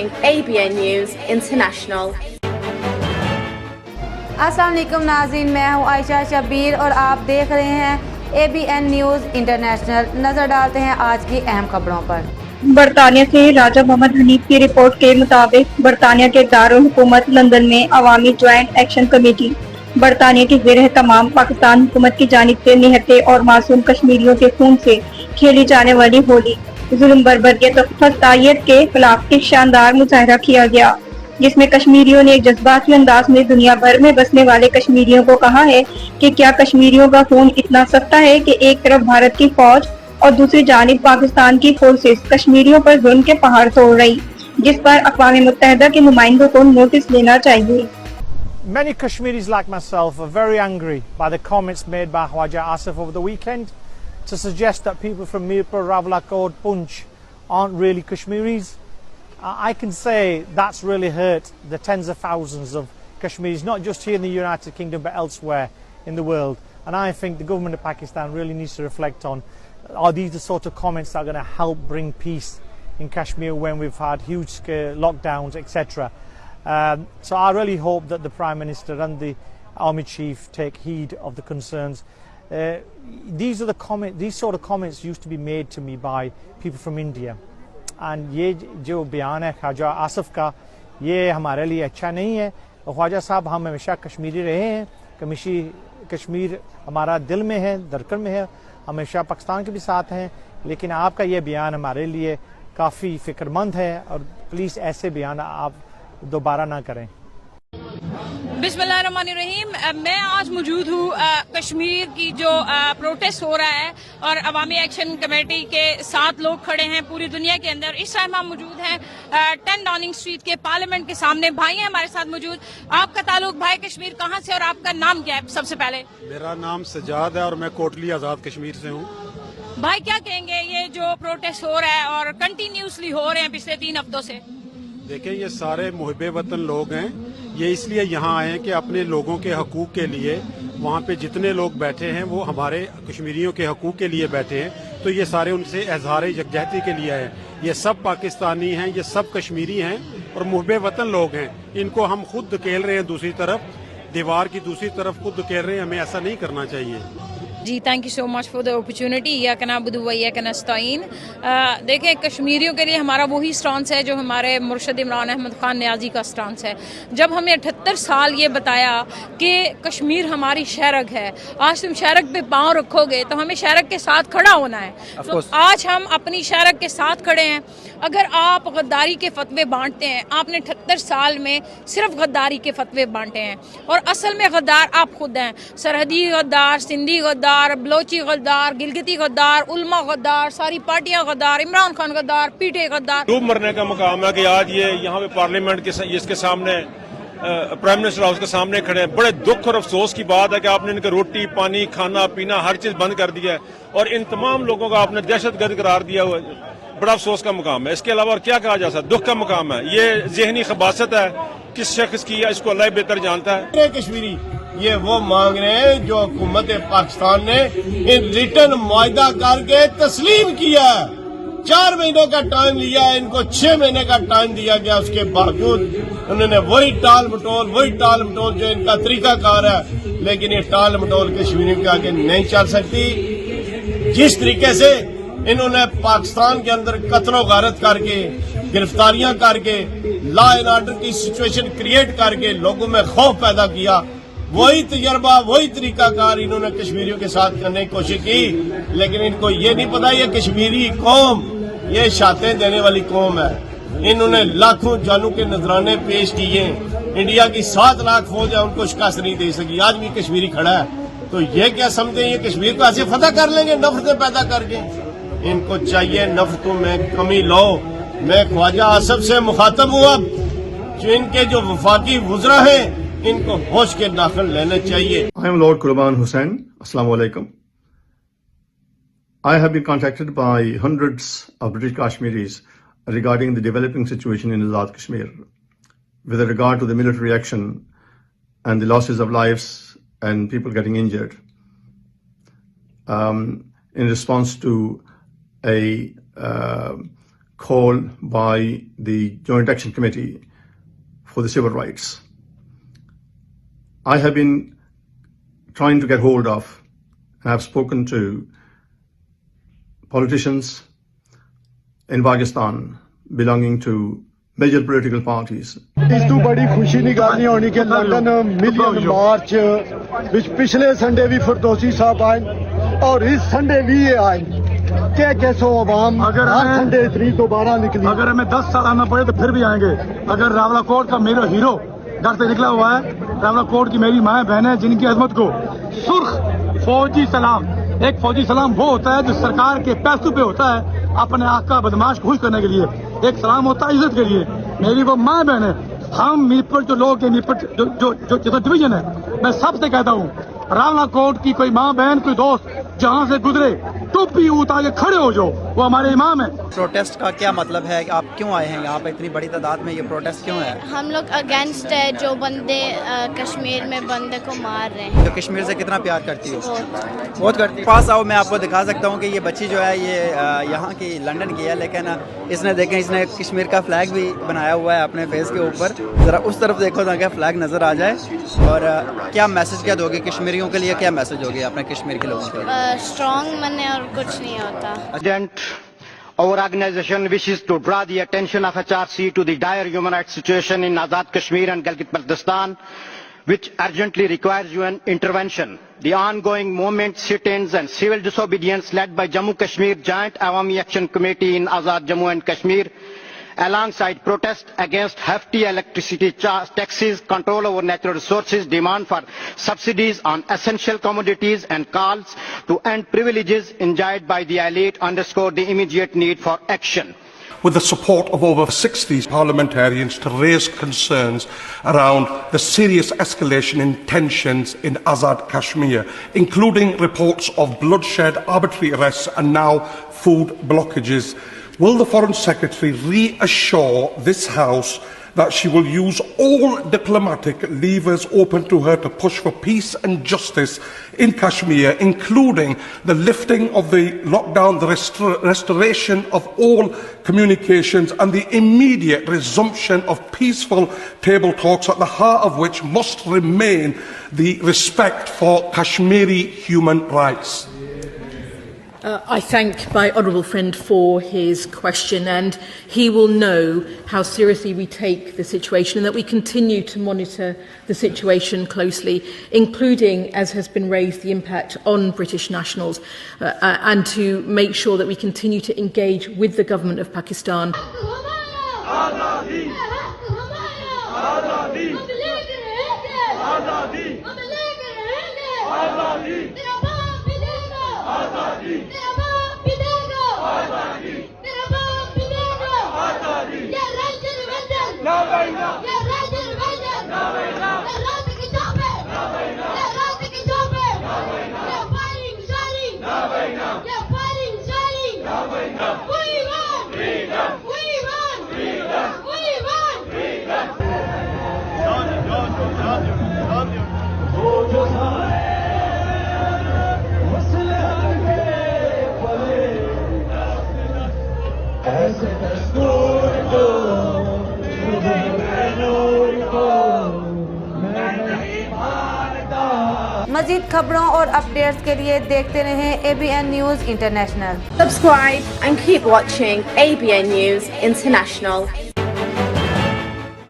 ABN News International। अस्सलाम वालेकुम नाज़रीन, मैं हूँ आयशा शब्बीर और आप देख रहे हैं ABN न्यूज़ इंटरनेशनल। नज़र डालते हैं आज की अहम खबरों पर। बरतानिया से राजा मोहम्मद हनीफ की रिपोर्ट के मुताबिक बरतानिया के दारुल हुकूमत लंदन में अवामी ज्वाइंट एक्शन कमेटी बरतानिया की ज़ेर तमाम पाकिस्तान हुकूमत की जानिब से निहत्ते और मासूम कश्मीरियों के खून से खेली जाने वाली होली जुल्म बर्बरियत और फसाइयत के खिलाफ एक शानदार मुजाहरा किया गया, जिसमें कश्मीरियों ने एक जज्बाती अंदाज में दुनिया भर में बसने वाले कश्मीरियों को कहा है कि क्या कश्मीरियों का खून इतना सस्ता है कि एक तरफ भारत की फौज और दूसरी जानिब पाकिस्तान की फोर्सेस कश्मीरियों पर जुल्म के पहाड़ तोड़ रही, जिस पर अक़वाम मुत्तहिदा के नुमाइंदों को नोटिस लेना चाहिए। Many Kashmiris like myself are very angry by the comments made by Khwaja Asif over the weekend to suggest that people from Mirpur, Rawalakot, Punch aren't really Kashmiris. I can say that's really hurt the tens of thousands of Kashmiris, not just here in the United Kingdom but elsewhere in the world. And I think the government of Pakistan really needs to reflect on, are these the sort of comments that are going to help bring peace in Kashmir when we've had huge lockdowns, etc. So I really hope that the Prime Minister and the Army Chief take heed of the concerns. These sort of comments used to be made to me by people from India. And ये जो बयान है ख्वाजा आसिफ का, ये हमारे लिए अच्छा नहीं है। ख्वाजा साहब हम हमेशा कश्मीरी रहे हैं, कश्मीर हमारा दिल में है, धड़कन में है, हमेशा पाकिस्तान के भी साथ हैं, लेकिन आपका ये बयान हमारे लिए काफ़ी फ़िक्रमंद है और प्लीज़ ऐसे बयान आप दोबारा ना करें। बिस्मिल्लाहिर्रहमानिर्रहीम। मैं आज मौजूद हूँ कश्मीर की जो प्रोटेस्ट हो रहा है और अवामी एक्शन कमेटी के 7 लोग खड़े हैं पूरी दुनिया के अंदर। इस टाइम हम मौजूद हैं 10 डाउनिंग स्ट्रीट के पार्लियामेंट के सामने। भाई हैं हमारे साथ मौजूद। आपका ताल्लुक भाई कश्मीर कहाँ से और आपका नाम क्या है? सबसे पहले मेरा नाम सजाद है और मैं कोटली आज़ाद कश्मीर से हूँ। भाई क्या कहेंगे ये जो प्रोटेस्ट हो रहा है और कंटिन्यूसली हो रहे हैं पिछले 3 हफ्तों से? देखें, ये सारे मुहिब वतन लोग हैं, ये इसलिए यहाँ आए हैं कि अपने लोगों के हकूक के लिए, वहाँ पे जितने लोग बैठे हैं वो हमारे कश्मीरियों के हकूक के लिए बैठे हैं, तो ये सारे उनसे इजहार यकजहती के लिए हैं। ये सब पाकिस्तानी हैं, ये सब कश्मीरी हैं और मुहिब वतन लोग हैं। इनको हम खुद धकेल रहे हैं दूसरी तरफ, दीवार की दूसरी तरफ खुद धकेल रहे हैं। हमें ऐसा नहीं करना चाहिए। जी, thank you so much for the opportunity. या कनाबुदु व या कनस्ताइन। देखें, कश्मीरियों के लिए हमारा वही स्टांस है जो हमारे मुर्शद इमरान अहमद खान न्याजी का स्टांस है। जब हमें 78 साल ये बताया कि कश्मीर हमारी शहरग है, आज तुम शहरग पे पाँव रखोगे तो हमें शहरग के साथ खड़ा होना है। तो आज हम अपनी शहरग के साथ खड़े हैं। अगर आप गद्दारी के फतवे बांटते हैं, आपने 78 साल में सिर्फ गद्दारी के फतवे बांटे हैं और असल में गद्दार आप खुद हैं। सरहदी गद्दार, सिंधी गद्दार, बलोची गद्दार, गिलगिती गद्दार, उल्मा गद्दार, सारी पार्टियां गद्दार, इमरान खान गद्दार, पीटे गद्दार। डूब मरने का मकाम है कि आज ये यहाँ पे पार्लियामेंट के इसके सामने प्राइम मिनिस्टर हाउस के सामने खड़े हैं। बड़े दुख और अफसोस की बात है कि आपने इनके रोटी पानी खाना पीना हर चीज बंद कर दिया है और इन तमाम लोगों को आपने दहशतगर्द करार दिया हुआ है। बड़ा अफसोस का मुकाम है। इसके अलावा और क्या कहा जा सकता, दुख का मुकाम है। ये जहनी खबासत है, किस शख्स की है इसको अल्लाह बेहतर जानता है। कश्मीरी ये वो मांग रहे हैं जो हुकूमत पाकिस्तान ने इन रिटर्न मुआहदा करके तस्लीम किया। 4 महीनों का टाइम लिया, इनको 6 महीने का टाइम दिया गया। उसके बावजूद उन्होंने वही टाल मटोल जो इनका तरीकाकार है, लेकिन ये टाल मटोल कश्मीरियों के आगे नहीं चल सकती। जिस तरीके से इन्होंने पाकिस्तान के अंदर कत्लो गारत करके, गिरफ्तारियां करके, लॉ एंड ऑर्डर की सिचुएशन क्रिएट करके लोगों में खौफ पैदा किया, वही तजर्बा वही तरीकाकार इन्होंने कश्मीरियों के साथ करने की कोशिश की। लेकिन इनको ये नहीं पता ये कश्मीरी कौम ये शातें देने वाली कौम है। इन्होंने लाखों जानों के नजराने पेश किए। इंडिया की 7 लाख फौज है, उनको शिकस्त नहीं दे सकी। आज भी कश्मीरी खड़ा है, तो ये क्या समझते हैं ये कश्मीर को ऐसे फतह कर लेंगे नफरतें पैदा करके? इनको चाहिए नफरतों में कमी लो। मैं ख्वाजा आसिफ से मुखातब हूँ, अब जो इनके जो वफाकी वुज़रा हैं इनको होश के दाखिल लेने चाहिए। I am Lord Qurban Hussain. Assalamu alaikum. I have been contacted by hundreds of British Kashmiris regarding the developing situation in Azad Kashmir with regard to the military action and the losses of lives and people getting injured in response to a call by the Joint Action Committee for the Civil Rights. I have been trying to get hold of and have spoken to politicians in Pakistan belonging to major political parties. ਇਸ ਤੋਂ ਬੜੀ ਖੁਸ਼ੀ ਦੀ ਗੱਲ ਨਹੀਂ ਹੋਣੀ ਕਿ London million March ਵਿੱਚ ਪਿਛਲੇ ਸੰਡੇ ਵੀ ਫਿਰਦੌਸੀ ਸਾਹਿਬ ਆਏ ਔਰ ਇਸ संडे भी ये आए क्या कैसो आवाम अगर हर संडे 3 ਤੋਂ 12 निकली अगर हमें 10 साल आना पड़े तो फिर भी आएंगे। अगर रावलाकोट का मेरा हीरो घर से निकला हुआ है, रावलाकोट की मेरी माँ बहन है जिनकी अजमत को सुर्ख फौजी सलाम, एक फौजी सलाम वो होता है जो सरकार के पैसों पे होता है अपने आका बदमाश खुश करने के लिए, एक सलाम होता है इज्जत के लिए। मेरी वो माँ बहन है, हम मीरपुर जो लोग हैं, मीरपुर जो डिवीजन है, मैं सबसे कहता हूँ रावलाकोट की कोई माँ बहन कोई दोस्त जहाँ से गुजरे टोपी उतार के खड़े हो जाओ, वो हमारे इमाम है। प्रोटेस्ट का क्या मतलब है कि आप क्यों आए हैं यहाँ पे इतनी बड़ी तादाद में, ये प्रोटेस्ट क्यों है? हम लोग अगेंस्ट है जो बंदे कश्मीर में बंदे को मार रहे हैं। तो कश्मीर से कितना प्यार करती हो? बहुत करती। पास आओ, मैं आपको दिखा सकता हूँ कि ये बच्ची जो है ये यहाँ की लंदन की है, लेकिन इसने देखें इसने कश्मीर का फ्लैग भी बनाया हुआ है अपने फेस के ऊपर। ज़रा उस तरफ देखो ताकि फ्लैग नज़र आ जाए। और क्या मैसेज क्या दोगे कश्मीरियों के लिए, क्या मैसेज होगी अपने कश्मीर के लोगों के लिए? स्ट्रॉन्ग बने और कुछ नहीं होता। Our organization wishes to draw the attention of HRC to the dire human rights situation in Azad Kashmir and Gilgit-Baltistan, which urgently requires UN intervention. The ongoing movement, sit-ins and civil disobedience led by Jammu Kashmir Joint Awami Action Committee in Azad Jammu and Kashmir, alongside protest against hefty electricity taxes, control over natural resources, demand for subsidies on essential commodities and calls to end privileges enjoyed by the elite, underscore the immediate need for action. With the support of over 60 parliamentarians to raise concerns around the serious escalation in tensions in Azad Kashmir, including reports of bloodshed, arbitrary arrests and now food blockages. Will the Foreign Secretary reassure this House that she will use all diplomatic levers open to her to push for peace and justice in Kashmir, including the lifting of the lockdown, the restoration of all communications and the immediate resumption of peaceful table talks, at the heart of which must remain the respect for Kashmiri human rights? I thank my honourable friend for his question, and he will know how seriously we take the situation and that we continue to monitor the situation closely, including, as has been raised, the impact on British nationals, and to make sure that we continue to engage with the government of Pakistan. मज़ीद खबरों और updates के लिए देखते रहें ABN News International. Subscribe and keep watching ABN News International.